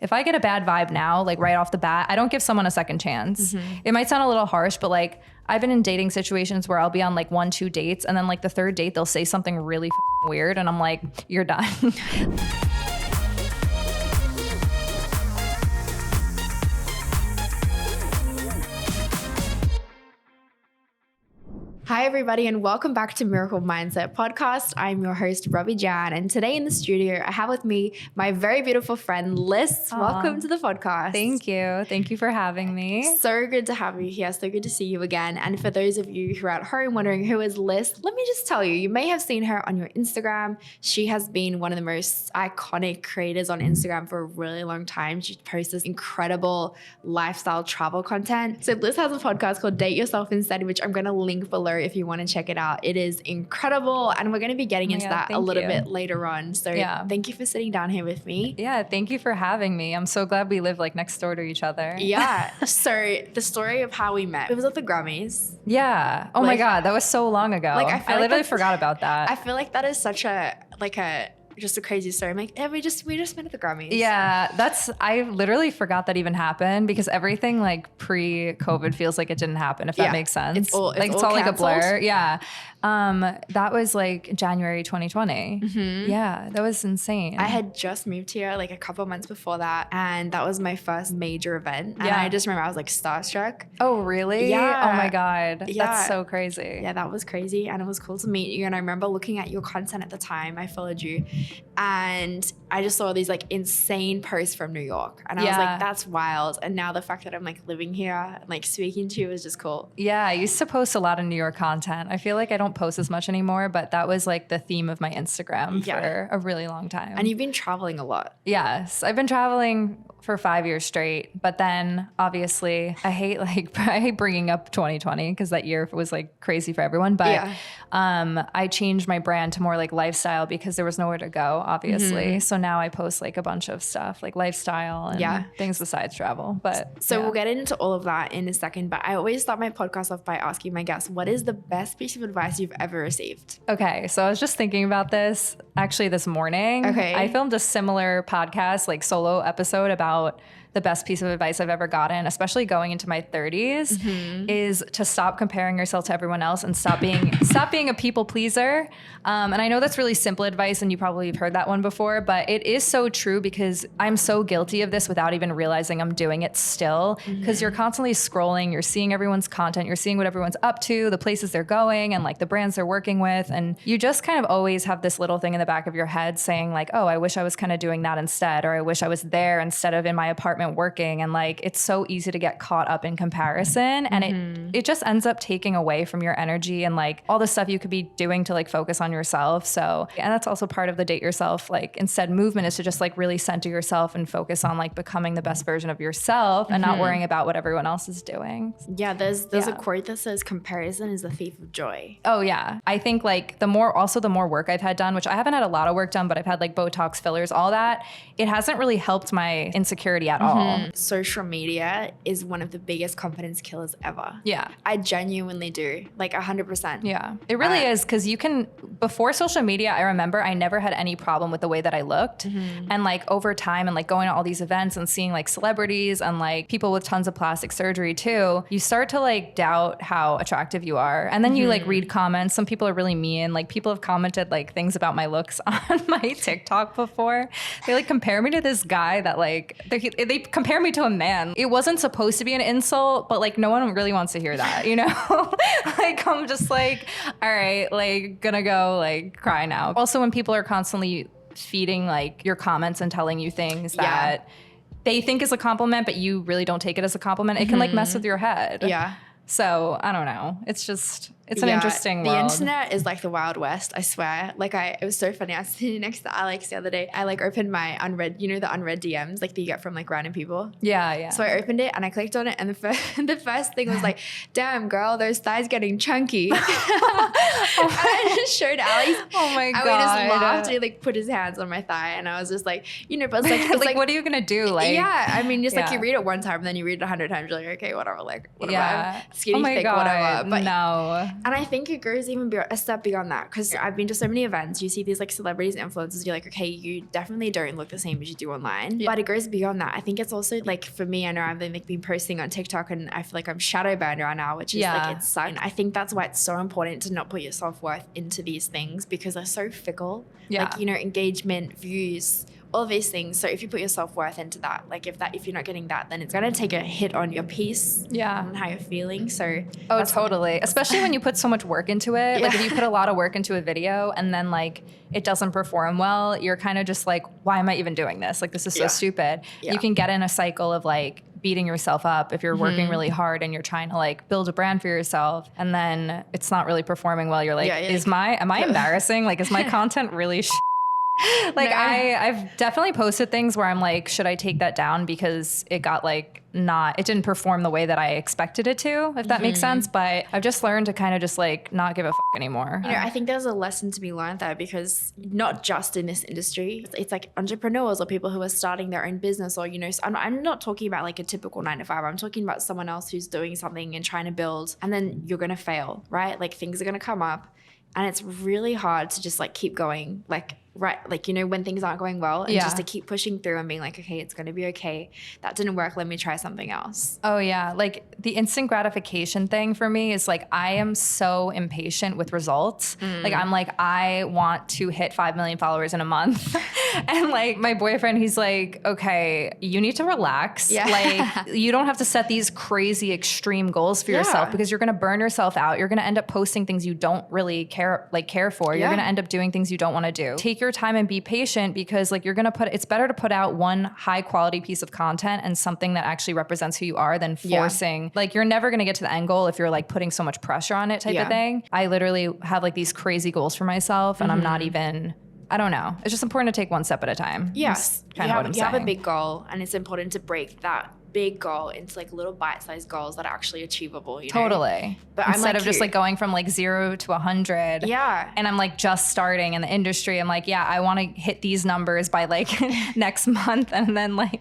if I get a bad vibe now, like right off the bat, I don't give someone a second chance. It might sound a little harsh, but like I've been in dating situations where I'll be on like 1-2 dates, and then like the third date, they'll say something really weird, and I'm like, you're done. Hi, everybody, and welcome back to Miracle Mindset Podcast. I'm your host, Robbi Jan, and today in the studio, I have with me my very beautiful friend, Lyss. Aww. Welcome to the podcast. Thank you. Thank you for having me. So good to have you here. So good to see you again. And for those of you who are at home wondering who is Lyss, let me just tell you, you may have seen her on your Instagram. She has been one of the most iconic creators on Instagram for a really long time. She posts this incredible lifestyle travel content. So Lyss has a podcast called Date Yourself Instead, which I'm going to link below if you want to check it out. It is incredible, and we're going to be getting into that a little bit later on. So thank you for sitting down here with me. Yeah, thank you for having me. I'm so glad we live like next door to each other. Yeah. So the story of how we met, it was at the Grammys. Yeah. Oh my God, that was so long ago. Like I literally forgot about that. I feel like that is such just a crazy story. I'm like, we just met at the Grammys. Yeah, I literally forgot that even happened because everything like pre-COVID feels like it didn't happen, if that makes sense. It's all like a blur. Yeah. That was like January 2020. Yeah, that was insane. I had just moved here like a couple months before that, and that was my first major event. And I just remember I was like starstruck. Oh, really? Yeah. Oh my God. Yeah. That's so crazy. Yeah, that was crazy. And it was cool to meet you. And I remember looking at your content at the time. I followed you, and I just saw these like insane posts from New York. And I was like, that's wild. And now the fact that I'm like living here and like speaking to you is just cool. Yeah, I used to post a lot of New York content. I feel like I don't post as much anymore, but that was like the theme of my Instagram for a really long time. And you've been traveling a lot. Yes, I've been traveling for 5 years straight, but then obviously I hate bringing up 2020 because that year was like crazy for everyone, but I changed my brand to more like lifestyle because there was nowhere to go, obviously. So now I post like a bunch of stuff like lifestyle and things besides travel. But so we'll get into all of that in a second, but I always start my podcast off by asking my guests, what is the best piece of advice you've ever received? Okay, so I was just thinking about this actually this morning. Okay. I filmed a similar podcast, like solo episode about the best piece of advice I've ever gotten, especially going into my 30s, is to stop comparing yourself to everyone else and stop being a people pleaser. And I know that's really simple advice, and you probably have heard that one before, but it is so true because I'm so guilty of this without even realizing I'm doing it still. Because you're constantly scrolling, you're seeing everyone's content, you're seeing what everyone's up to, the places they're going, and like the brands they're working with, and you just kind of always have this little thing in the back of your head saying like, oh, I wish I was kind of doing that instead, or I wish I was there instead of in my apartment working. And like it's so easy to get caught up in comparison, and it just ends up taking away from your energy and like all the stuff you could be doing to like focus on yourself. So, and that's also part of the Date Yourself like instead movement, is to just like really center yourself and focus on like becoming the best version of yourself and not worrying about what everyone else is doing. Yeah, there's a quote that says comparison is the thief of joy. Oh yeah. I think like the more work I've had done, which I haven't had a lot of work done, but I've had like Botox, fillers, all that, it hasn't really helped my insecurity at all. Social media is one of the biggest confidence killers ever. Yeah. I genuinely do, like 100%. Yeah, it really is, because you can, before social media, I remember I never had any problem with the way that I looked. And like over time and like going to all these events and seeing like celebrities and like people with tons of plastic surgery too, you start to like doubt how attractive you are. And then you like read comments. Some people are really mean. Like people have commented like things about my looks on my TikTok before. They like compare me to this guy that like, they compare me to a man. It wasn't supposed to be an insult, but like no one really wants to hear that, you know? Like I'm just like, all right, like gonna go like cry now. Also, when people are constantly feeding like your comments and telling you things that they think is a compliment, but you really don't take it as a compliment, it can like mess with your head. Yeah. So I don't know. It's just, it's an interesting world. The internet is like the Wild West, I swear. Like it was so funny. I was sitting next to Alex the other day. I like opened my unread, you know, the unread DMs like that you get from like random people. Yeah, yeah. So I opened it and I clicked on it, and the first thing was like, damn girl, those thighs getting chunky. And I just showed Alex. Oh my God. And we just laughed. He like put his hands on my thigh, and I was just like, you know, but it's like what are you gonna do? Like, yeah, I mean, just like you read it one time and then you read it 100 times. You're like, okay, whatever. Like, whatever. I'm skinny, thick, whatever. But no. And I think it goes even a step beyond that, because I've been to so many events. You see these like celebrities, influencers, you're like, okay, you definitely don't look the same as you do online. But it goes beyond that. I think it's also like, for me, I know I've been posting on TikTok and I feel like I'm shadow banned right now, which is like, it sucks. And I think that's why it's so important to not put your self-worth into these things, because they're so fickle. Like, you know, engagement, views, all these things. So if you put your self-worth into that, like if you're not getting that, then it's going to take a hit on your peace and how you're feeling. So totally. Especially when you put so much work into it. Like if you put a lot of work into a video and then like it doesn't perform well, you're kind of just like, why am I even doing this? Like this is so stupid. You can get in a cycle of like beating yourself up if you're working really hard and you're trying to like build a brand for yourself, and then it's not really performing well. You're like, am I embarrassing? Like, is my content really like I've definitely posted things where I'm like, should I take that down because it got like it didn't perform the way that I expected it to, if that makes sense. But I've just learned to kind of just like not give a anymore. You know, I think there's a lesson to be learned there, because not just in this industry, it's like entrepreneurs or people who are starting their own business, or, you know, I'm not talking about like a typical 9 to 5. I'm talking about someone else who's doing something and trying to build, and then you're going to fail, right? Like things are going to come up. And it's really hard to just like keep going, like, like, you know, when things aren't going well, and just to keep pushing through and being like, okay, it's going to be okay. That didn't work. Let me try something else. Oh yeah. Like the instant gratification thing for me is like, I am so impatient with results. Like I'm like, I want to hit 5 million followers in a month. And like my boyfriend, he's like, okay, you need to relax. Like you don't have to set these crazy extreme goals for yourself, because you're going to burn yourself out. You're going to end up posting things you don't really care for. You're going to end up doing things you don't want to do. Take your time and be patient, because like it's better to put out one high quality piece of content and something that actually represents who you are than forcing, like you're never going to get to the end goal if you're like putting so much pressure on it type of thing. I literally have like these crazy goals for myself, and I'm not even, I don't know. It's just important to take one step at a time. Yes. You have a big goal, and it's important to break that big goal into like little bite-sized goals that are actually achievable, you know? Totally. But instead of just like going from like 0 to 100. And I'm like just starting in the industry. I'm like, I want to hit these numbers by like next month. And then like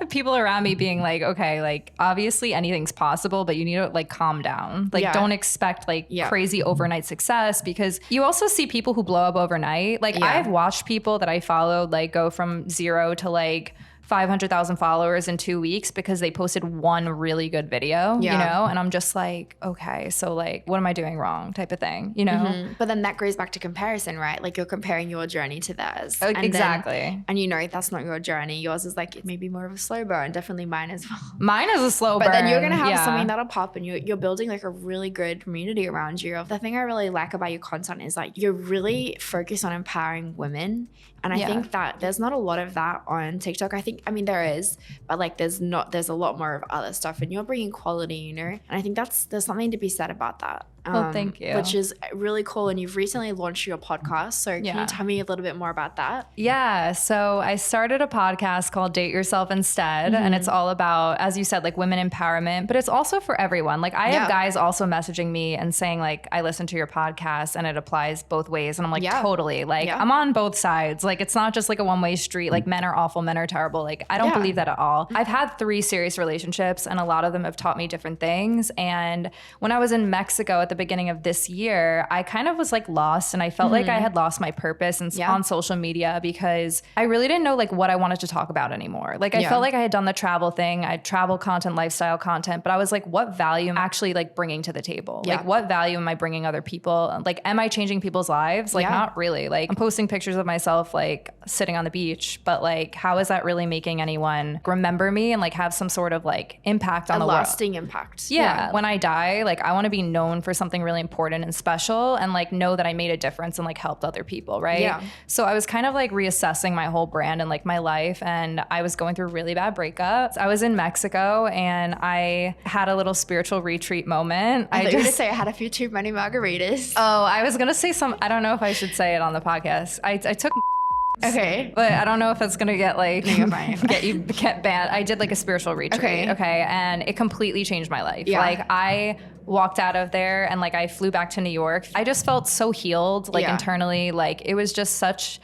people around me being like, okay, like obviously anything's possible, but you need to like calm down. Like don't expect like crazy overnight success, because you also see people who blow up overnight. Like I've watched people that I followed like go from 0 to like 500,000 followers in 2 weeks because they posted one really good video, you know? And I'm just like, okay, so like, what am I doing wrong type of thing, you know? But then that goes back to comparison, right? Like you're comparing your journey to theirs. Exactly. And you know, that's not your journey. Yours is like maybe more of a slow burn. Definitely mine as well. Mine is a slow burn. But then you're going to have something that'll pop, and you're building like a really good community around you. The thing I really like about your content is like you're really focused on empowering women. And I think that there's not a lot of that on TikTok. I mean, there is, but like there's a lot more of other stuff, and you're bringing quality, you know? And I think there's something to be said about that. Well, thank you. Which is really cool. And you've recently launched your podcast. So can you tell me a little bit more about that? Yeah. So I started a podcast called Date Yourself Instead. And it's all about, as you said, like women empowerment, but it's also for everyone. Like I have guys also messaging me and saying like, I listen to your podcast and it applies both ways. And I'm like, totally. Like I'm on both sides. Like it's not just like a one-way street. Like men are awful, men are terrible. Like I don't believe that at all. I've had 3 serious relationships, and a lot of them have taught me different things. And when I was in Mexico at the beginning of this year, I kind of was like lost, and I felt like I had lost my purpose on social media, because I really didn't know like what I wanted to talk about anymore. Like I felt like I had done the travel thing. I had travel content, lifestyle content, but I was like, what value am I actually like bringing to the table? Like what value am I bringing other people? Like, am I changing people's lives? Like not really. Like I'm posting pictures of myself like sitting on the beach, but like how is that really making anyone remember me and like have some sort of like impact on the world? A lasting impact. Yeah. When I die, like I want to be known for something really important and special, and like know that I made a difference and like helped other people, right? Yeah. So I was kind of like reassessing my whole brand and like my life, and I was going through really bad breakups. I was in Mexico and I had a little spiritual retreat moment. I thought you were gonna say I had a few too many margaritas. Oh, I was gonna say I don't know if I should say it on the podcast. I took okay, but I don't know if that's gonna get like get banned. I did like a spiritual retreat. Okay, and it completely changed my life. Like I walked out of there and like I flew back to New York. I just felt so healed, like internally. Like it was just such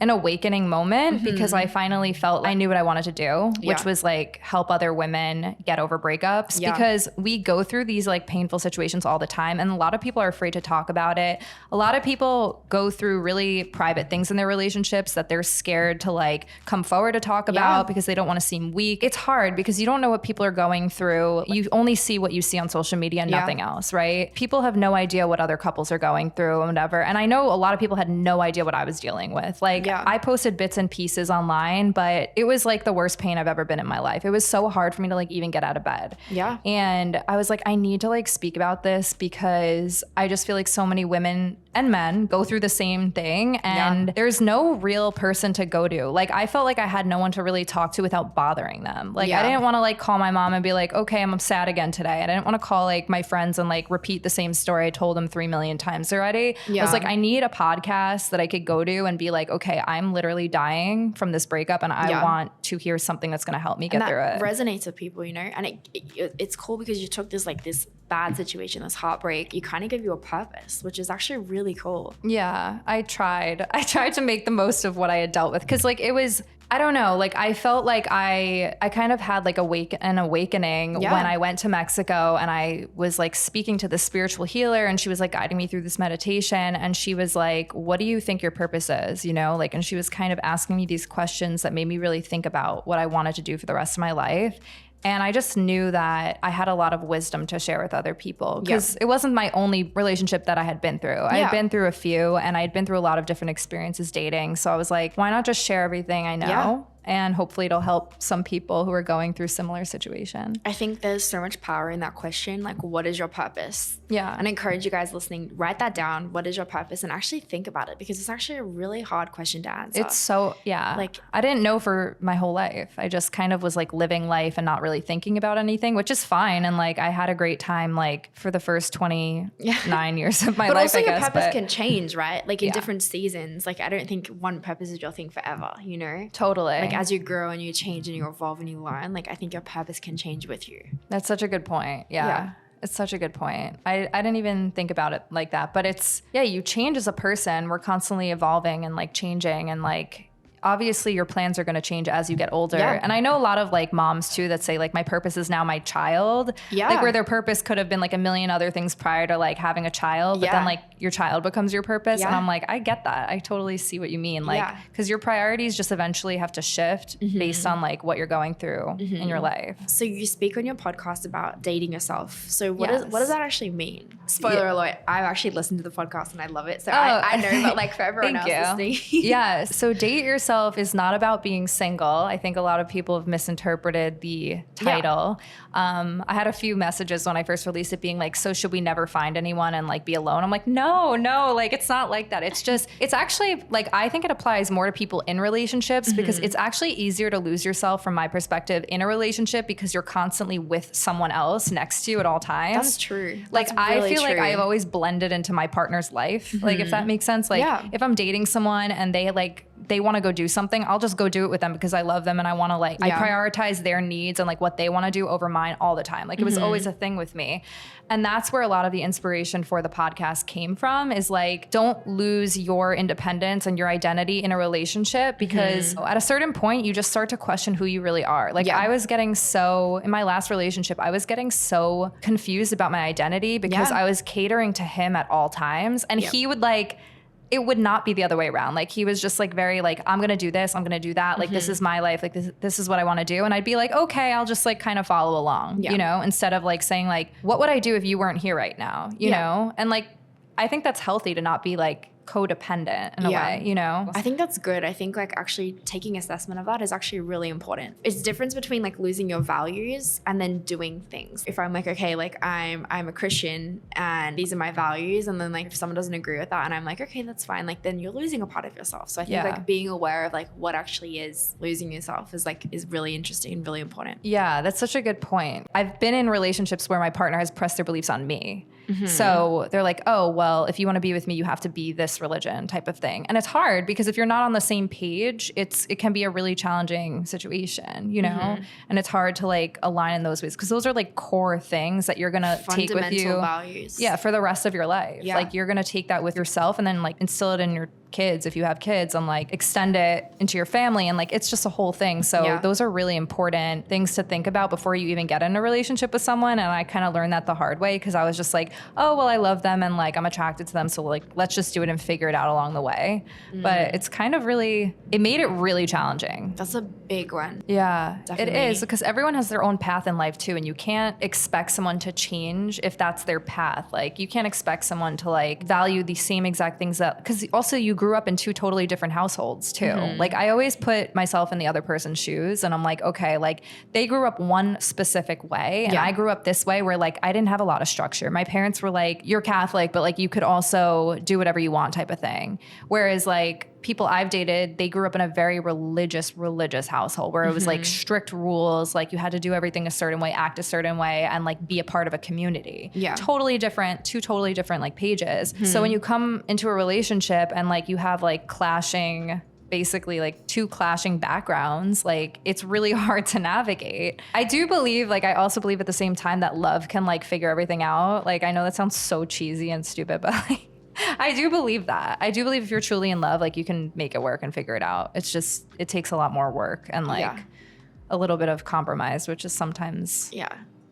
an awakening moment because I finally felt I knew what I wanted to do, which was like help other women get over breakups because we go through these like painful situations all the time. And a lot of people are afraid to talk about it. A lot of people go through really private things in their relationships that they're scared to like come forward to talk about because they don't want to seem weak. It's hard because you don't know what people are going through. You only see what you see on social media and nothing else, right? People have no idea what other couples are going through and whatever. And I know a lot of people had no idea what I was dealing with. Like I posted bits and pieces online, but it was like the worst pain I've ever been in my life. It was so hard for me to like even get out of bed. Yeah. And I was like, I need to like speak about this because I just feel like so many women and men go through the same thing and there's no real person to go to. Like I felt like I had no one to really talk to without bothering them. Like I didn't want to like call my mom and be like, okay, I'm sad again today. I didn't want to call like my friends and like repeat the same story I told them 3 million times already. I was like, I need a podcast that I could go to and be like, okay, I'm literally dying from this breakup and I want to hear something that's going to help me get through it. Resonates with people, you know? And it's cool because you took this like this bad situation, this heartbreak, you kind of give you a purpose, which is actually really cool. Yeah, I tried to make the most of what I had dealt with because like it was, I don't know, like I felt like I kind of had like an awakening when I went to Mexico and I was like speaking to the spiritual healer and she was like guiding me through this meditation and she was like, what do you think your purpose is? You know, like, and she was kind of asking me these questions that made me really think about what I wanted to do for the rest of my life. And I just knew that I had a lot of wisdom to share with other people because it wasn't my only relationship that I had been through. I had been through a few and I had been through a lot of different experiences dating. So I was like, why not just share everything I know? And hopefully it'll help some people who are going through similar situation. I think there's so much power in that question. Like, what is your purpose? Yeah. And I encourage you guys listening, write that down. What is your purpose? And actually think about it because it's actually a really hard question to answer. It's so, like, I didn't know for my whole life. I just kind of was like living life and not really thinking about anything, which is fine. And like, I had a great time like for the first 29 years of my life, also I guess. Your purpose can change, right? Like in different seasons. Like, I don't think one purpose is your thing forever, you know? Totally. Like as you grow and you change and you evolve and you learn, like I think your purpose can change with you. That's such a good point. Yeah. It's such a good point. I didn't even think about it like that, but it's, you change as a person. We're constantly evolving and like changing and like, obviously your plans are going to change as you get older. And I know a lot of like moms too that say like my purpose is now my child. Like where their purpose could have been like a million other things prior to like having a child, but then like your child becomes your purpose. And I'm like, I get that. I totally see what you mean. Like, because your priorities just eventually have to shift based on like what you're going through in your life. So you speak on your podcast about dating yourself. So what does that actually mean? Spoiler alert, I've actually listened to the podcast and I love it. So I know, but like for everyone else listening. So date yourself is not about being single. I think a lot of people have misinterpreted the title. I had a few messages when I first released it being like, so should we never find anyone and like be alone? I'm like, no, like it's not like that. It's actually like, I think it applies more to people in relationships because it's actually easier to lose yourself from my perspective in a relationship because you're constantly with someone else next to you at all times. That's true. Like I feel like I've always blended into my partner's life. Like if that makes sense. Like if I'm dating someone and they want to go do something, I'll just go do it with them because I love them and I want to like, I prioritize their needs and like what they want to do over mine all the time. Like it was always a thing with me. And that's where a lot of the inspiration for the podcast came from is like, don't lose your independence and your identity in a relationship because at a certain point, you just start to question who you really are. Like I was getting in my last relationship, I was getting so confused about my identity because I was catering to him at all times. And he would like, it would not be the other way around. Like he was just like very like, I'm going to do this. I'm going to do that. Like this is my life. Like this is what I want to do. And I'd be like, okay, I'll just like kind of follow along, you know, instead of like saying like, what would I do if you weren't here right now? You know? And like, I think that's healthy to not be like codependent in a way, you know? I think that's good. I think like actually taking assessment of that is actually really important. It's the difference between like losing your values and then doing things. If I'm like, okay, like I'm a Christian and these are my values. And then like if someone doesn't agree with that and I'm like, okay, that's fine. Like then you're losing a part of yourself. So I think like being aware of like what actually is losing yourself is really interesting and really important. Yeah, that's such a good point. I've been in relationships where my partner has pressed their beliefs on me. So they're like, oh, well, if you want to be with me, you have to be this religion type of thing. And it's hard because if you're not on the same page, it can be a really challenging situation, you know? And it's hard to like align in those ways because those are like core things that you're going to take with you. Fundamental values. Yeah, for the rest of your life. Like you're going to take that with yourself and then like instill it in your kids, if you have kids, and like extend it into your family. And like, it's just a whole thing. So those are really important things to think about before you even get in a relationship with someone. And I kind of learned that the hard way because I was just like, oh, well, I love them and like I'm attracted to them. So like, let's just do it and figure it out along the way. But it's kind of really, it made it really challenging. That's a big one. Yeah, Definitely. it is, because everyone has their own path in life too. And you can't expect someone to change if that's their path. Like you can't expect someone to like value the same exact things that, because also you grew up in two totally different households too. Like I always put myself in the other person's shoes and I'm like, okay, like they grew up one specific way and I grew up this way where like I didn't have a lot of structure. My parents were like, you're Catholic, but like you could also do whatever you want type of thing. Whereas like people I've dated, they grew up in a very religious household where it was like strict rules, like you had to do everything a certain way, act a certain way, and like be a part of a community. Yeah. Totally different, two totally different like pages. So when you come into a relationship and like you have like basically like two clashing backgrounds, like it's really hard to navigate. I do believe, like I also believe at the same time that love can like figure everything out. Like I know that sounds so cheesy and stupid, but like I do believe that. I do believe if you're truly in love, like you can make it work and figure it out. It's just, it takes a lot more work and like a little bit of compromise, which is sometimes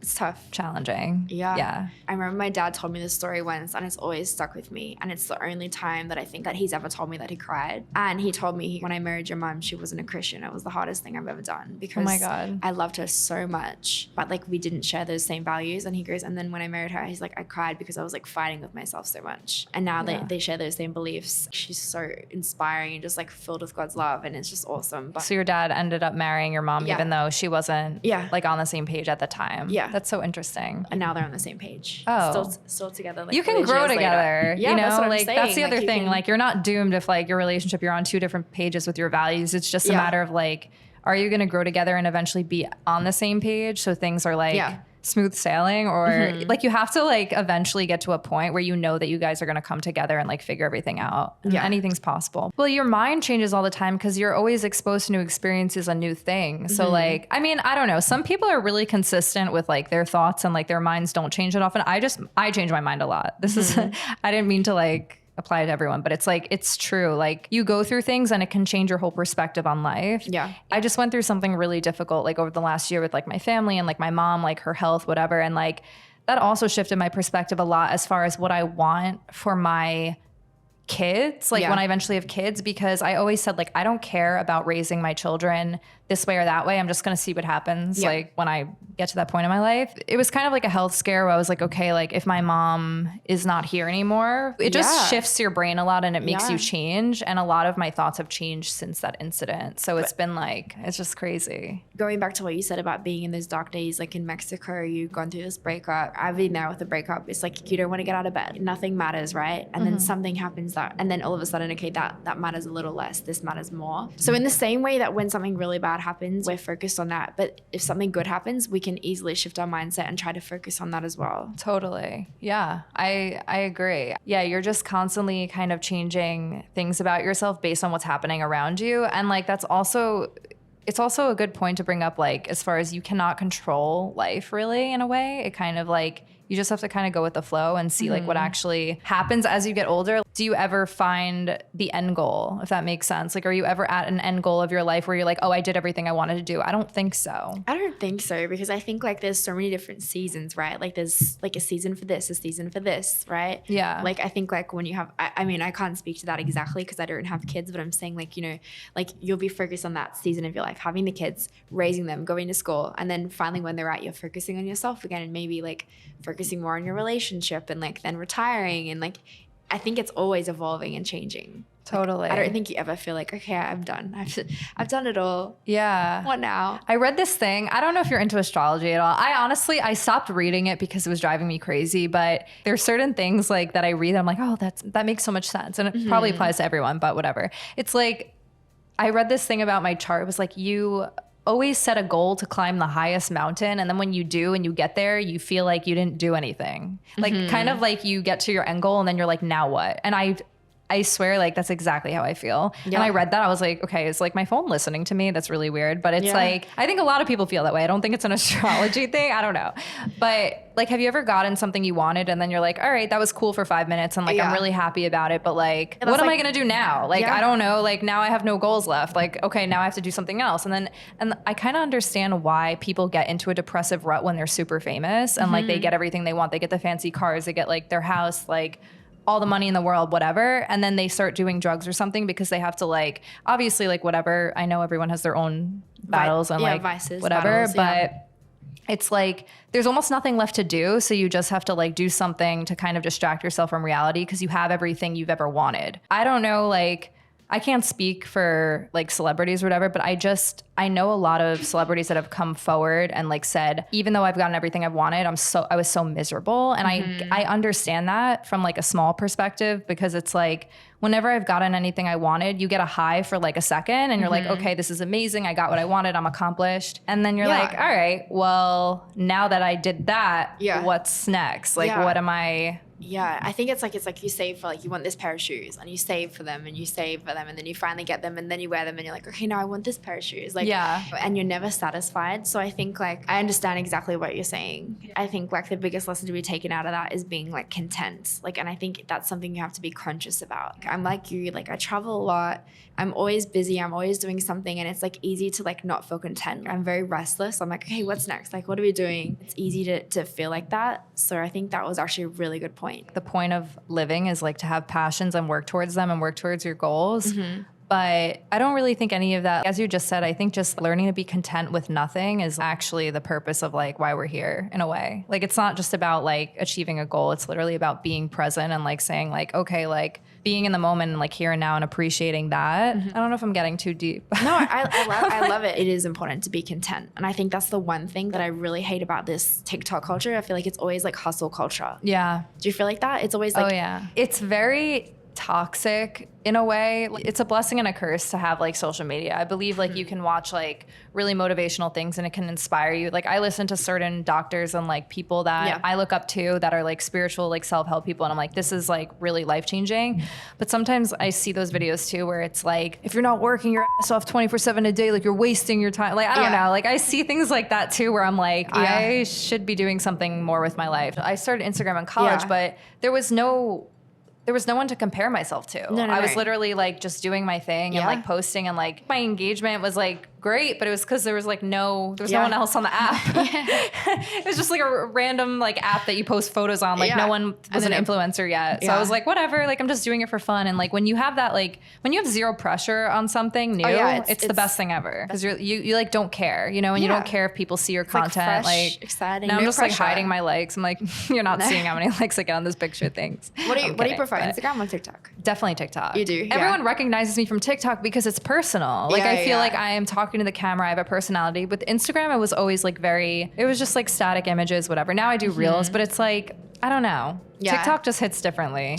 it's tough. Challenging. Yeah. I remember my dad told me this story once and it's always stuck with me. And it's the only time that I think that he's ever told me that he cried. And he told me when I married your mom, she wasn't a Christian. It was the hardest thing I've ever done because oh my God. I loved her so much, but like we didn't share those same values. And he goes, and then when I married her, he's like, I cried because I was like fighting with myself so much. And now they share those same beliefs. She's so inspiring and just like filled with God's love. And it's just awesome. But so your dad ended up marrying your mom even though she wasn't like on the same page at the time. Yeah. That's so interesting. And now they're on the same page. Still together. Like you can grow together. Yeah, you know, that's what like I'm saying. that's the other thing. Like you're not doomed if like your relationship, you're on two different pages with your values. It's just a matter of like, are you going to grow together and eventually be on the same page? So things are like smooth sailing, or like you have to like eventually get to a point where you know that you guys are going to come together and like figure everything out. And anything's possible. Well, your mind changes all the time because you're always exposed to new experiences and new things. So like, I mean, I don't know. Some people are really consistent with like their thoughts and like their minds don't change it often. I change my mind a lot. This is, I didn't mean to like apply to everyone, but it's like, it's true. Like you go through things and it can change your whole perspective on life. Yeah. I just went through something really difficult, like over the last year with like my family and like my mom, like her health, whatever. And like, that also shifted my perspective a lot as far as what I want for my kids, like when I eventually have kids, because I always said like, I don't care about raising my children this way or that way. I'm just going to see what happens. Like when I get to that point in my life, it was kind of like a health scare where I was like, okay, like if my mom is not here anymore, it just shifts your brain a lot and it makes you change. And a lot of my thoughts have changed since that incident. So it's been like, it's just crazy. Going back to what you said about being in those dark days, like in Mexico, you've gone through this breakup. I've been there with a breakup. It's like, you don't want to get out of bed. Nothing matters, right? And then something happens and then all of a sudden, okay, that matters a little less. This matters more. So in the same way that when something really bad happens, we're focused on that. But if something good happens, we can easily shift our mindset and try to focus on that as well. Totally. Yeah, I agree. Yeah, you're just constantly kind of changing things about yourself based on what's happening around you. And like, it's also a good point to bring up, like, as far as you cannot control life really in a way. It kind of like, you just have to kind of go with the flow and see like what actually happens as you get older. Do you ever find the end goal, if that makes sense? Like, are you ever at an end goal of your life where you're like, oh, I did everything I wanted to do? I don't think so. I don't think so, because I think like there's so many different seasons, right? Like there's like a season for this, a season for this, right? Yeah. Like I think like when you have, I mean, I can't speak to that exactly because I don't have kids, but I'm saying like, you know, like you'll be focused on that season of your life, having the kids, raising them, going to school. And then finally when they're out, you're focusing on yourself again and maybe like focusing more on your relationship and like then retiring. And like, I think it's always evolving and changing. Totally. Like, I don't think you ever feel like, okay, I'm done. I've done it all. Yeah. What now? I read this thing. I don't know if you're into astrology at all. I stopped reading it because it was driving me crazy, but there's certain things like that I read that I'm like, oh, that makes so much sense. And it probably applies to everyone, but whatever. It's like, I read this thing about my chart. It was like, you always set a goal to climb the highest mountain. And then when you do and you get there, you feel like you didn't do anything. Like kind of like you get to your end goal and then you're like, now what? And I swear, like, that's exactly how I feel. Yeah. And I read that. I was like, okay, is like my phone listening to me? That's really weird. But it's like, I think a lot of people feel that way. I don't think it's an astrology thing. I don't know. But like, have you ever gotten something you wanted and then you're like, all right, that was cool for 5 minutes. And like, I'm really happy about it. But like, what am I going to do now? Like, I don't know. Like now I have no goals left. Like, okay, now I have to do something else. And I kind of understand why people get into a depressive rut when they're super famous and like they get everything they want. They get the fancy cars, they get like their house, like all the money in the world, whatever. And then they start doing drugs or something because they have to like, obviously like whatever. I know everyone has their own battles and like vices, whatever, battles, but it's like, there's almost nothing left to do. So you just have to like do something to kind of distract yourself from reality because you have everything you've ever wanted. I don't know, like, I can't speak for like celebrities or whatever, but I know a lot of celebrities that have come forward and like said, even though I've gotten everything I've wanted, I was so miserable. And I understand that from like a small perspective because it's like, whenever I've gotten anything I wanted, you get a high for like a second and you're like, okay, this is amazing. I got what I wanted. I'm accomplished. And then you're like, all right, well, now that I did that, what's next? Like, what am I... Yeah, I think it's like you save for like, you want this pair of shoes and you save for them and you save for them and then you finally get them and then you wear them and you're like, okay, now I want this pair of shoes. Like, and you're never satisfied. So I think like, I understand exactly what you're saying. I think like the biggest lesson to be taken out of that is being like content. Like, and I think that's something you have to be conscious about. I'm like you, like I travel a lot. I'm always busy. I'm always doing something and it's like easy to like not feel content. I'm very restless. I'm like, okay, what's next? Like, what are we doing? It's easy to feel like that. So I think that was actually a really good point. The point of living is like to have passions and work towards them and work towards your goals. But I don't really think any of that, as you just said, I think just learning to be content with nothing is actually the purpose of like why we're here in a way. Like, it's not just about like achieving a goal. It's literally about being present and like saying like, okay, like being in the moment and like here and now and appreciating that. I don't know if I'm getting too deep. No, I love it. It is important to be content. And I think that's the one thing that I really hate about this TikTok culture. I feel like it's always like hustle culture. Yeah. Do you feel like that? It's always like... Oh yeah. It's very toxic in a way. It's a blessing and a curse to have like social media. I believe like you can watch like really motivational things and it can inspire you. Like I listen to certain doctors and like people that I look up to that are like spiritual, like self-help people. And I'm like, this is like really life-changing. But sometimes I see those videos too, where it's like, if you're not working your ass off 24/7 a day, like you're wasting your time. Like, I don't know. Like I see things like that too, where I'm like, I should be doing something more with my life. I started Instagram in college, but there was no one to compare myself to. I was literally like just doing my thing and like posting and like my engagement was like great, but it was because there was like no one else on the app. It was just like a random like app that you post photos on. Like no one was an influencer yet. So I was like, whatever, like I'm just doing it for fun. And like when you have that, like when you have zero pressure on something new, it's the best thing ever. Because you like don't care, you know, and you don't care if people see your content. Like fresh, exciting. Now I'm just like hiding my likes. I'm like, you're not seeing how many likes I get on this picture things. What do you prefer, Instagram or TikTok? Definitely TikTok. You do. Everyone recognizes me from TikTok because it's personal. Like I feel like I am talking to the camera. I have a personality. With Instagram, it was always like it was just like static images, whatever. Now I do reels, but it's like, I don't know. TikTok just hits differently.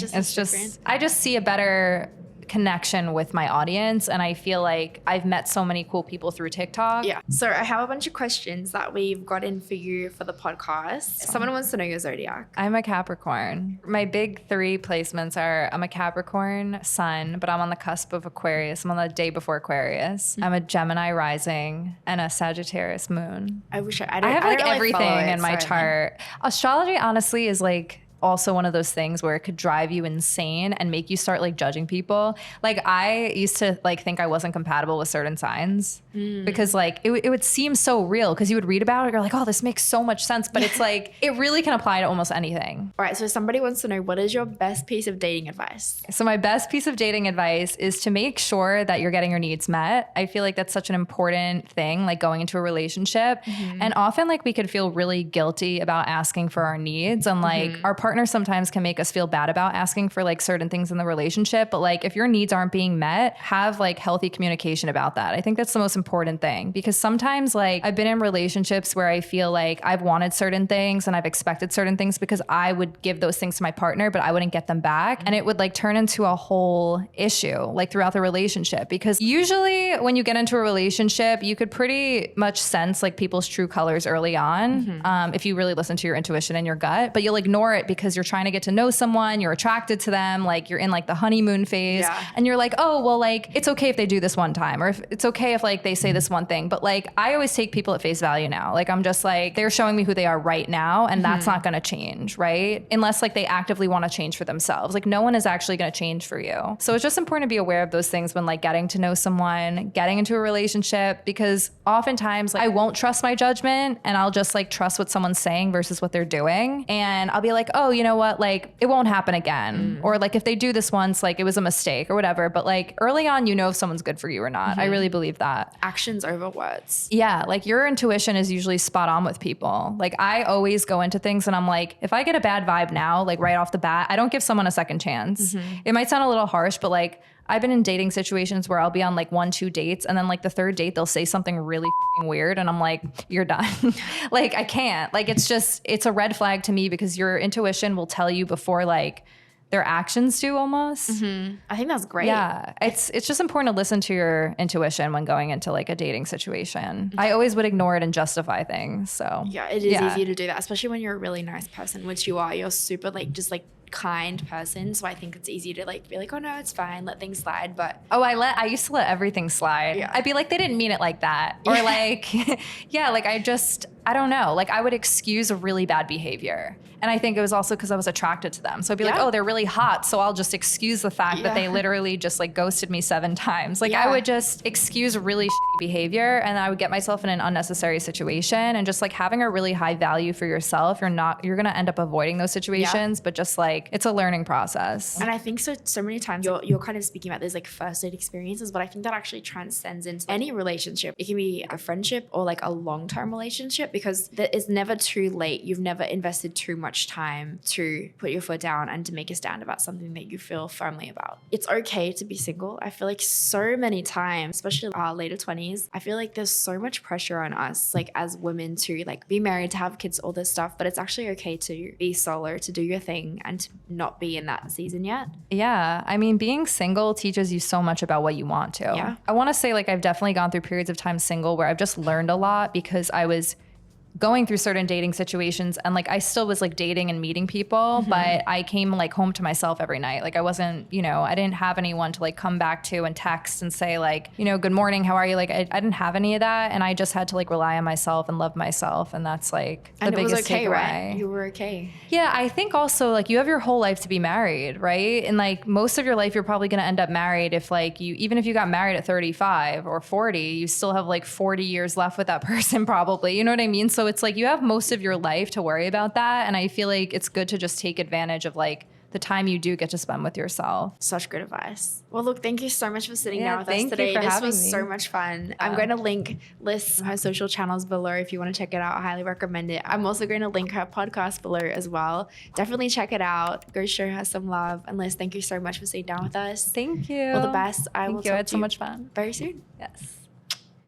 I just see a better connection with my audience, and I feel like I've met so many cool people through TikTok. Yeah. So I have a bunch of questions that we've gotten for you for the podcast. Someone wants to know your zodiac. I'm a Capricorn. My big 3 placements are I'm a Capricorn sun, but I'm on the cusp of Aquarius. I'm on the day before Aquarius. I'm a Gemini rising and a Sagittarius moon. I have like everything in my chart. Astrology honestly is like also one of those things where it could drive you insane and make you start like judging people. Like I used to like think I wasn't compatible with certain signs because like it would seem so real because you would read about it, you're like, oh, this makes so much sense, but it's like it really can apply to almost anything. All right, so somebody wants to know, what is your best piece of dating advice? So my best piece of dating advice is to make sure that you're getting your needs met. I feel like that's such an important thing, like going into a relationship. And often like we could feel really guilty about asking for our needs, and like our partner sometimes can make us feel bad about asking for like certain things in the relationship. But like if your needs aren't being met, have like healthy communication about that. I think that's the most important thing, because sometimes like I've been in relationships where I feel like I've wanted certain things and I've expected certain things because I would give those things to my partner, but I wouldn't get them back. And it would like turn into a whole issue like throughout the relationship, because usually when you get into a relationship, you could pretty much sense like people's true colors early on if you really listen to your intuition and your gut, but you'll ignore it because because you're trying to get to know someone, you're attracted to them, like you're in like the honeymoon phase and you're like, oh, well, like it's okay if they do this one time, or if it's okay if like they say this one thing. But like, I always take people at face value now. Like I'm just like, they're showing me who they are right now, and that's not going to change, right? Unless like they actively want to change for themselves. Like no one is actually going to change for you. So it's just important to be aware of those things when like getting to know someone, getting into a relationship, because oftentimes like I won't trust my judgment and I'll just like trust what someone's saying versus what they're doing. And I'll be like, oh, you know what? Like it won't happen again. Or like if they do this once, like it was a mistake or whatever. But like early on, you know if someone's good for you or not. I really believe that. Actions over words. Yeah. Like your intuition is usually spot on with people. Like I always go into things and I'm like, if I get a bad vibe now, like right off the bat, I don't give someone a second chance. It might sound a little harsh, but like I've been in dating situations where I'll be on like 1-2 dates, and then like the third date, they'll say something really weird. And I'm like, you're done. Like I can't. Like it's a red flag to me, because your intuition will tell you before like their actions do almost. I think that's great. Yeah. It's just important to listen to your intuition when going into like a dating situation. I always would ignore it and justify things. So yeah, it is easy to do that, especially when you're a really nice person, which you are. You're super like just like kind person, so I think it's easy to like be like, oh no, it's fine, let things slide. But I used to let everything slide. I'd be like, they didn't mean it like that, or like like I don't know, like I would excuse a really bad behavior. And I think it was also because I was attracted to them. So I'd be like, oh, they're really hot, so I'll just excuse the fact that they literally just like ghosted me 7 times. Like I would just excuse really shitty behavior, and I would get myself in an unnecessary situation. And just like having a really high value for yourself, you're gonna end up avoiding those situations, but just like it's a learning process. And I think so many times you're kind of speaking about those like first date experiences, but I think that actually transcends into any relationship. It can be a friendship or like a long-term relationship, because it's never too late. You've never invested too much time to put your foot down and to make a stand about something that you feel firmly about. It's okay to be single. I feel like so many times, especially our later 20s, I feel like there's so much pressure on us like as women to like be married, to have kids, all this stuff, but it's actually okay to be solo, to do your thing, and to not be in that season yet. Yeah. I mean, being single teaches you so much about what you want to. Yeah. I want to say like I've definitely gone through periods of time single where I've just learned a lot, because I was going through certain dating situations, and like I still was like dating and meeting people, but I came like home to myself every night. Like I wasn't, I didn't have anyone to like come back to and text and say like, good morning, how are you? Like I didn't have any of that, and I just had to like rely on myself and love myself, and that's like the biggest takeaway. And it was okay, right? You were okay. Yeah, I think also like you have your whole life to be married, right? And like most of your life, you're probably going to end up married. If like even if you got married at 35 or 40, you still have like 40 years left with that person probably. You know what I mean? So it's like you have most of your life to worry about that. And I feel like it's good to just take advantage of like the time you do get to spend with yourself. Such good advice. Well, look, thank you so much for sitting down with us today. This was so much fun. I'm going to link Lyss, her social channels below if you want to check it out. I highly recommend it. I'm also going to link her podcast below as well. Definitely check it out. Go show her some love. And Lyss, thank you so much for sitting down with us. Thank you. All the best. I will talk to you. I had so much fun. Very soon. Yes.